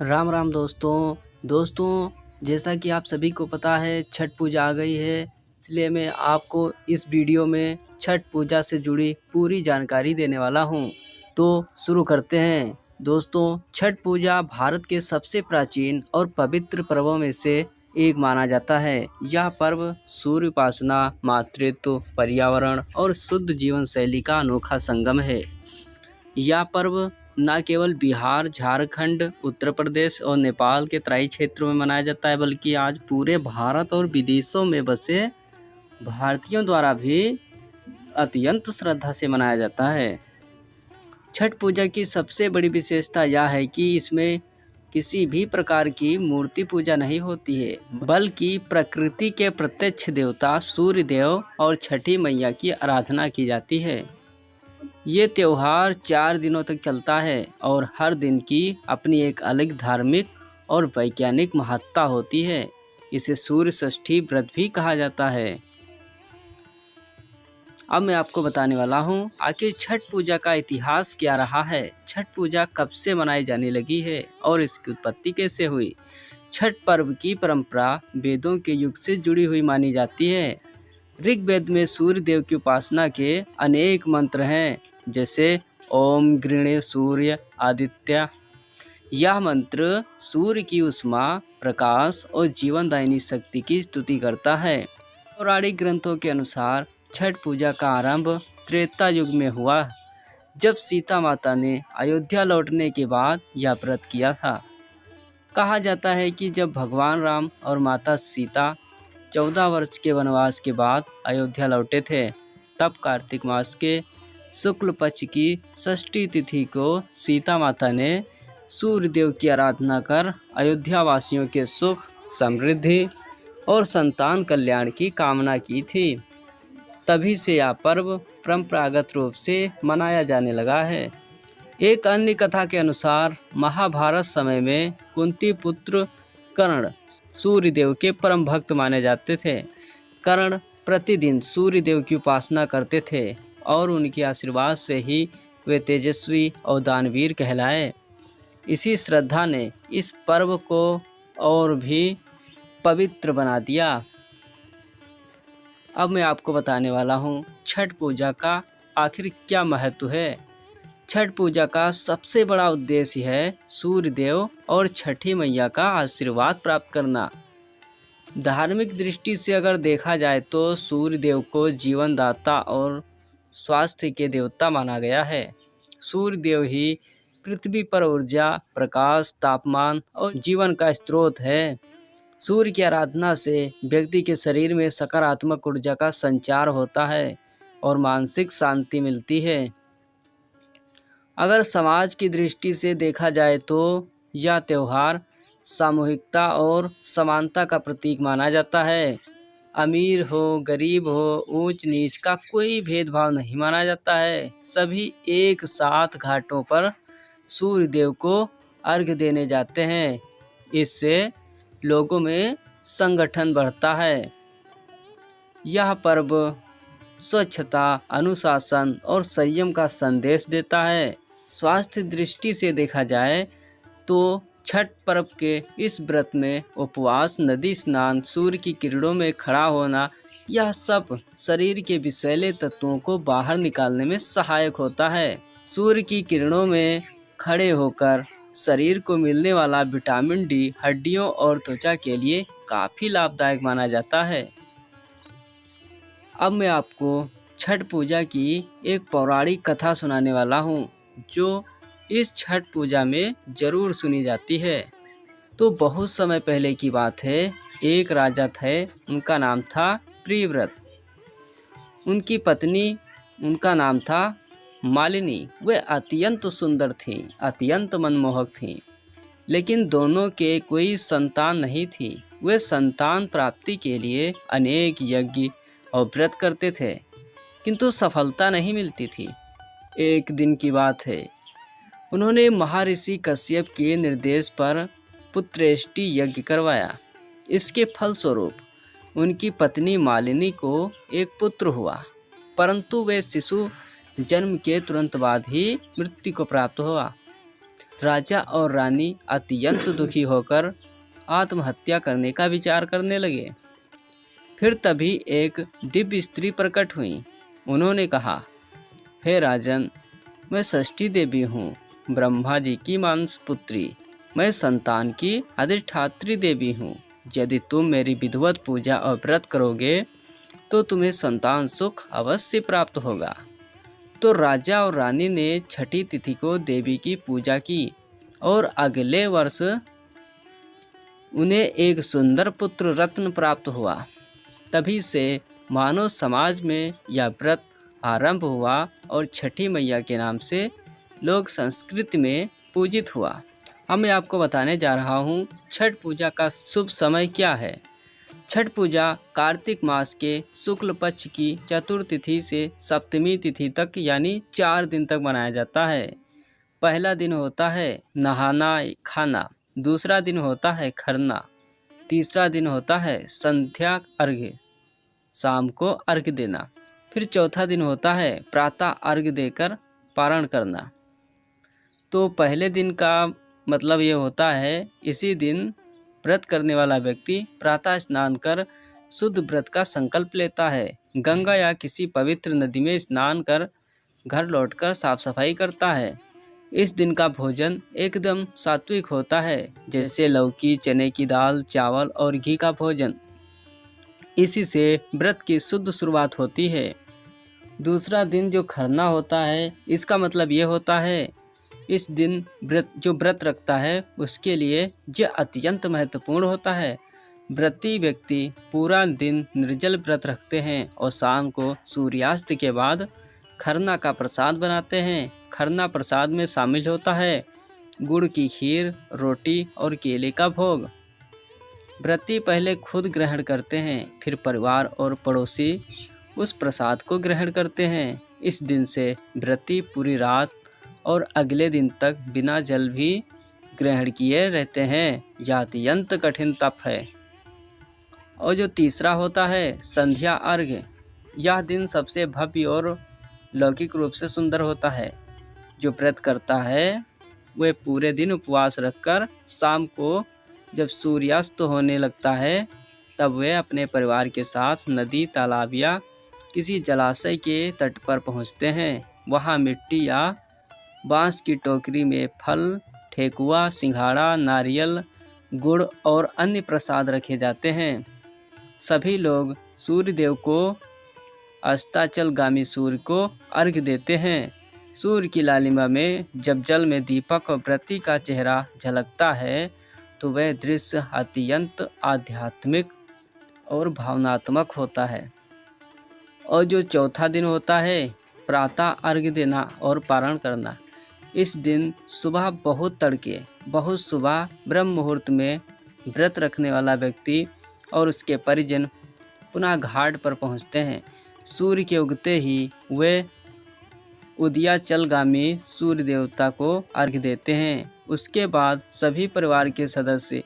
राम राम दोस्तों जैसा कि आप सभी को पता है छठ पूजा आ गई है। इसलिए मैं आपको इस वीडियो में छठ पूजा से जुड़ी पूरी जानकारी देने वाला हूं। तो शुरू करते हैं। दोस्तों, छठ पूजा भारत के सबसे प्राचीन और पवित्र पर्वों में से एक माना जाता है। यह पर्व सूर्य उपासना, मातृत्व, पर्यावरण और शुद्ध जीवन शैली का अनोखा संगम है। यह पर्व न केवल बिहार, झारखंड, उत्तर प्रदेश और नेपाल के तराई क्षेत्रों में मनाया जाता है, बल्कि आज पूरे भारत और विदेशों में बसे भारतीयों द्वारा भी अत्यंत श्रद्धा से मनाया जाता है। छठ पूजा की सबसे बड़ी विशेषता यह है कि इसमें किसी भी प्रकार की मूर्ति पूजा नहीं होती है, बल्कि प्रकृति के प्रत्यक्ष देवता सूर्य देव और छठी मैया की आराधना की जाती है। ये त्योहार 4 दिनों तक चलता है और हर दिन की अपनी एक अलग धार्मिक और वैज्ञानिक महत्ता होती है। इसे सूर्य षष्ठी व्रत भी कहा जाता है। अब मैं आपको बताने वाला हूँ आखिर छठ पूजा का इतिहास क्या रहा है, छठ पूजा कब से मनाई जाने लगी है और इसकी उत्पत्ति कैसे हुई। छठ पर्व की परंपरा वेदों के युग से जुड़ी हुई मानी जाती है। ऋग्वेद में सूर्य देव की उपासना के अनेक मंत्र हैं, जैसे ओम गृणे सूर्य आदित्य। यह मंत्र सूर्य की उष्मा, प्रकाश और जीवनदायिनी शक्ति की स्तुति करता है। पौराणिक ग्रंथों के अनुसार छठ पूजा का आरंभ त्रेता युग में हुआ, जब सीता माता ने अयोध्या लौटने के बाद यह व्रत किया था। कहा जाता है कि जब भगवान राम और माता सीता 14 वर्ष के वनवास के बाद अयोध्या लौटे थे, तब कार्तिक मास के शुक्ल पक्ष की षष्ठी तिथि को सीता माता ने सूर्य देव की आराधना कर अयोध्या वासियों के सुख, समृद्धि और संतान कल्याण की कामना की थी। तभी से यह पर्व परंपरागत रूप से मनाया जाने लगा है। एक अन्य कथा के अनुसार महाभारत समय में कुंती पुत्र कर्ण सूर्य देव के परम भक्त माने जाते थे। कर्ण प्रतिदिन सूर्य देव की उपासना करते थे और उनके आशीर्वाद से ही वे तेजस्वी और दानवीर कहलाए। इसी श्रद्धा ने इस पर्व को और भी पवित्र बना दिया। अब मैं आपको बताने वाला हूँ छठ पूजा का आखिर क्या महत्व है। छठ पूजा का सबसे बड़ा उद्देश्य है सूर्य देव और छठी मैया का आशीर्वाद प्राप्त करना। धार्मिक दृष्टि से अगर देखा जाए तो सूर्य देव को जीवनदाता और स्वास्थ्य के देवता माना गया है। सूर्य देव ही पृथ्वी पर ऊर्जा, प्रकाश, तापमान और जीवन का स्रोत है। सूर्य की आराधना से व्यक्ति के शरीर में सकारात्मक ऊर्जा का संचार होता है और मानसिक शांति मिलती है। अगर समाज की दृष्टि से देखा जाए तो यह त्यौहार सामूहिकता और समानता का प्रतीक माना जाता है। अमीर हो, गरीब हो, ऊंच नीच का कोई भेदभाव नहीं माना जाता है। सभी एक साथ घाटों पर सूर्य देव को अर्घ्य देने जाते हैं। इससे लोगों में संगठन बढ़ता है। यह पर्व स्वच्छता, अनुशासन और संयम का संदेश देता है। स्वास्थ्य दृष्टि से देखा जाए तो छठ पर्व के इस व्रत में उपवास, नदी स्नान, सूर्य की किरणों में खड़ा होना, यह सब शरीर के विषैले तत्वों को बाहर निकालने में सहायक होता है। सूर्य की किरणों में खड़े होकर शरीर को मिलने वाला विटामिन डी हड्डियों और त्वचा के लिए काफ़ी लाभदायक माना जाता है। अब मैं आपको छठ पूजा की एक पौराणिक कथा सुनाने वाला हूँ, जो इस छठ पूजा में जरूर सुनी जाती है। तो बहुत समय पहले की बात है, एक राजा थे, उनका नाम था प्रियव्रत। उनकी पत्नी, उनका नाम था मालिनी। वे अत्यंत सुंदर थीं, अत्यंत मनमोहक थीं, लेकिन दोनों के कोई संतान नहीं थी। वे संतान प्राप्ति के लिए अनेक यज्ञ और व्रत करते थे, किंतु सफलता नहीं मिलती थी। एक दिन की बात है, उन्होंने महर्षि कश्यप के निर्देश पर पुत्रेष्टि यज्ञ करवाया। इसके फलस्वरूप उनकी पत्नी मालिनी को एक पुत्र हुआ, परंतु वे शिशु जन्म के तुरंत बाद ही मृत्यु को प्राप्त हुआ। राजा और रानी अत्यंत दुखी होकर आत्महत्या करने का विचार करने लगे। फिर तभी एक दिव्य स्त्री प्रकट हुई। उन्होंने कहा, हे राजन, मैं षष्ठी देवी हूँ, ब्रह्मा जी की मानस पुत्री। मैं संतान की अधिष्ठात्री देवी हूँ। यदि तुम मेरी विधिवत पूजा और व्रत करोगे तो तुम्हें संतान सुख अवश्य प्राप्त होगा। तो राजा और रानी ने छठी तिथि को देवी की पूजा की और अगले वर्ष उन्हें एक सुंदर पुत्र रत्न प्राप्त हुआ। तभी से मानव समाज में यह व्रत आरंभ हुआ और छठी मैया के नाम से लोक संस्कृति में पूजित हुआ। अब मैं आपको बताने जा रहा हूँ छठ पूजा का शुभ समय क्या है। छठ पूजा कार्तिक मास के शुक्ल पक्ष की चतुर्थिथि से सप्तमी तिथि तक यानी 4 दिन तक मनाया जाता है। पहला दिन होता है नहाना खाना, दूसरा दिन होता है खरना, तीसरा दिन होता है संध्या अर्घ्य, शाम को अर्घ्य देना, फिर चौथा दिन होता है प्रातः अर्घ्य देकर पारण करना। तो पहले दिन का मतलब ये होता है इसी दिन व्रत करने वाला व्यक्ति प्रातः स्नान कर शुद्ध व्रत का संकल्प लेता है। गंगा या किसी पवित्र नदी में स्नान कर घर लौटकर साफ सफाई करता है। इस दिन का भोजन एकदम सात्विक होता है, जैसे लौकी, चने की दाल, चावल और घी का भोजन। इसी से व्रत की शुद्ध शुरुआत होती है। दूसरा दिन जो खरना होता है, इसका मतलब ये होता है इस दिन व्रत रखता है उसके लिए यह अत्यंत महत्वपूर्ण होता है। व्रती व्यक्ति पूरा दिन निर्जल व्रत रखते हैं और शाम को सूर्यास्त के बाद खरना का प्रसाद बनाते हैं। खरना प्रसाद में शामिल होता है गुड़ की खीर, रोटी और केले का भोग। व्रती पहले खुद ग्रहण करते हैं, फिर परिवार और पड़ोसी उस प्रसाद को ग्रहण करते हैं। इस दिन से व्रती पूरी रात और अगले दिन तक बिना जल भी ग्रहण किए रहते हैं। यह अत्यंत कठिन तप है। और जो तीसरा होता है संध्या अर्घ्य, यह दिन सबसे भव्य और लौकिक रूप से सुंदर होता है। जो व्रत करता है वह पूरे दिन उपवास रखकर शाम को जब सूर्यास्त होने लगता है तब वे अपने परिवार के साथ नदी, तालाब या किसी जलाशय के तट पर पहुंचते हैं। वहां मिट्टी या बांस की टोकरी में फल, ठेकुआ, सिंघाड़ा, नारियल, गुड़ और अन्य प्रसाद रखे जाते हैं। सभी लोग सूर्य देव को, अस्ताचलगामी सूर्य को अर्घ्य देते हैं। सूर्य की लालिमा में जब जल में दीपक और व्रती का चेहरा झलकता है तो वह दृश्य अत्यंत आध्यात्मिक और भावनात्मक होता है। और जो चौथा दिन होता है प्रातः अर्घ्य देना और पारण करना। इस दिन सुबह बहुत तड़के, बहुत सुबह ब्रह्म मुहूर्त में व्रत रखने वाला व्यक्ति और उसके परिजन पुनः घाट पर पहुंचते हैं। सूर्य के उगते ही वे उदयाचलगामी सूर्य देवता को अर्घ्य देते हैं। उसके बाद सभी परिवार के सदस्य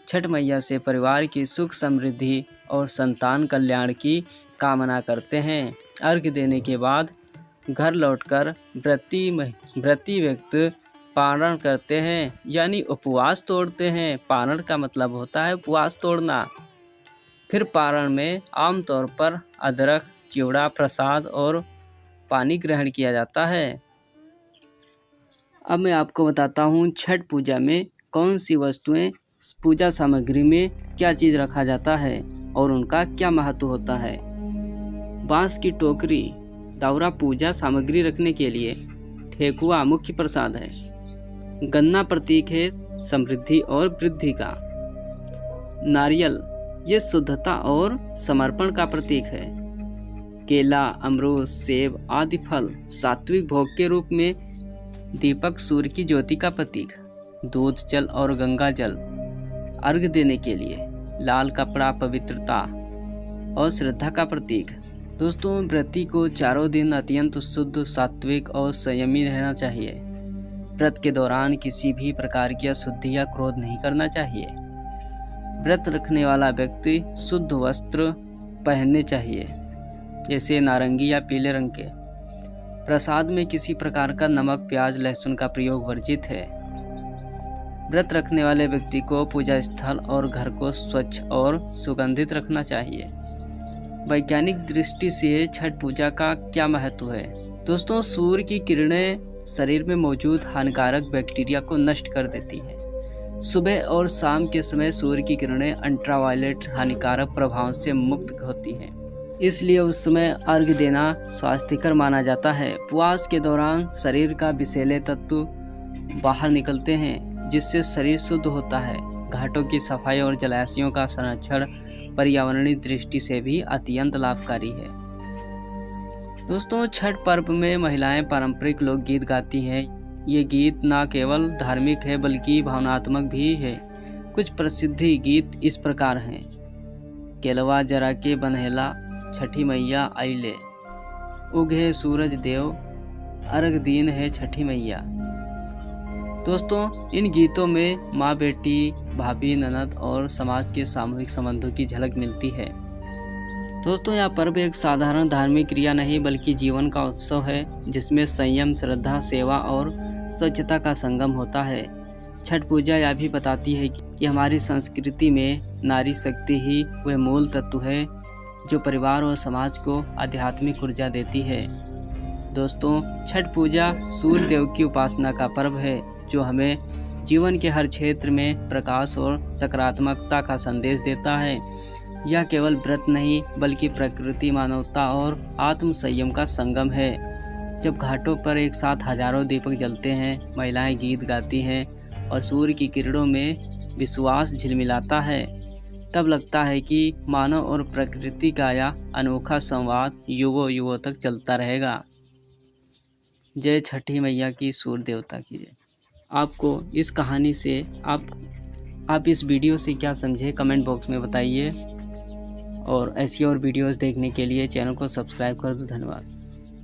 छठ मैया से परिवार की सुख समृद्धि और संतान कल्याण की कामना करते हैं। अर्घ्य देने के बाद घर लौटकर व्रती व्यक्ति पारण करते हैं, यानी उपवास तोड़ते हैं। पारण का मतलब होता है उपवास तोड़ना। फिर पारण में आमतौर पर अदरक, चिवड़ा, प्रसाद और पानी ग्रहण किया जाता है। अब मैं आपको बताता हूँ छठ पूजा में कौन सी वस्तुएं, पूजा सामग्री में क्या चीज़ रखा जाता है और उनका क्या महत्व होता है। बांस की टोकरी, दाउरा पूजा सामग्री रखने के लिए। ठेकुआ मुख्य प्रसाद है। गन्ना प्रतीक है समृद्धि और वृद्धि का। नारियल ये शुद्धता और समर्पण का प्रतीक है। केला, अमरूद, सेब आदि फल सात्विक भोग के रूप में। दीपक सूर्य की ज्योति का प्रतीक। दूध, जल और गंगा जल अर्घ्य देने के लिए। लाल कपड़ा पवित्रता और श्रद्धा का प्रतीक। दोस्तों, व्रती को चारों दिन अत्यंत शुद्ध, सात्विक और संयमी रहना चाहिए। व्रत के दौरान किसी भी प्रकार की अशुद्धि या क्रोध नहीं करना चाहिए। व्रत रखने वाला व्यक्ति शुद्ध वस्त्र पहनने चाहिए, जैसे नारंगी या पीले रंग के। प्रसाद में किसी प्रकार का नमक, प्याज, लहसुन का प्रयोग वर्जित है। व्रत रखने वाले व्यक्ति को पूजा स्थल और घर को स्वच्छ और सुगंधित रखना चाहिए। वैज्ञानिक दृष्टि से छठ पूजा का क्या महत्व है? दोस्तों, सूर्य की किरणें शरीर में मौजूद हानिकारक बैक्टीरिया को नष्ट कर देती है। सुबह और शाम के समय सूर्य की किरणें अल्ट्रावायलेट हानिकारक प्रभाव से मुक्त होती हैं, इसलिए उस समय अर्घ्य देना स्वास्थ्यकर माना जाता है। उपवास के दौरान शरीर का विषैले तत्व बाहर निकलते हैं, जिससे शरीर शुद्ध होता है। घाटों की सफाई और जलाशयों का संरक्षण पर्यावरणीय दृष्टि से भी अत्यंत लाभकारी है। दोस्तों, छठ पर्व में महिलाएं पारंपरिक लोकगीत गाती हैं। ये गीत न केवल धार्मिक है बल्कि भावनात्मक भी है। कुछ प्रसिद्ध गीत इस प्रकार हैं। केलवा जरा के बन्हेला, छठी मैया आइले, उगे सूरज देव, अर्घ दीन है छठी मैया। दोस्तों, इन गीतों में माँ बेटी, भाभी, ननद और समाज के सामूहिक संबंधों की झलक मिलती है। दोस्तों, यह पर्व एक साधारण धार्मिक क्रिया नहीं बल्कि जीवन का उत्सव है, जिसमें संयम, श्रद्धा, सेवा और स्वच्छता का संगम होता है। छठ पूजा यह भी बताती है कि हमारी संस्कृति में नारी शक्ति ही वह मूल तत्व है जो परिवार और समाज को आध्यात्मिक ऊर्जा देती है। दोस्तों, छठ पूजा सूर्य देव की उपासना का पर्व है जो हमें जीवन के हर क्षेत्र में प्रकाश और सकारात्मकता का संदेश देता है। यह केवल व्रत नहीं बल्कि प्रकृति, मानवता और आत्म संयम का संगम है। जब घाटों पर एक साथ हजारों दीपक जलते हैं, महिलाएं गीत गाती हैं और सूर्य की किरणों में विश्वास झिलमिलाता है, तब लगता है कि मानव और प्रकृति का यह अनोखा संवाद युगों युगों तक चलता रहेगा। जय छठी मैया की, सूर्य देवता की जय। आपको इस कहानी से आप इस वीडियो से क्या समझे, कमेंट बॉक्स में बताइए। और ऐसी और वीडियोस देखने के लिए चैनल को सब्सक्राइब कर दो। धन्यवाद।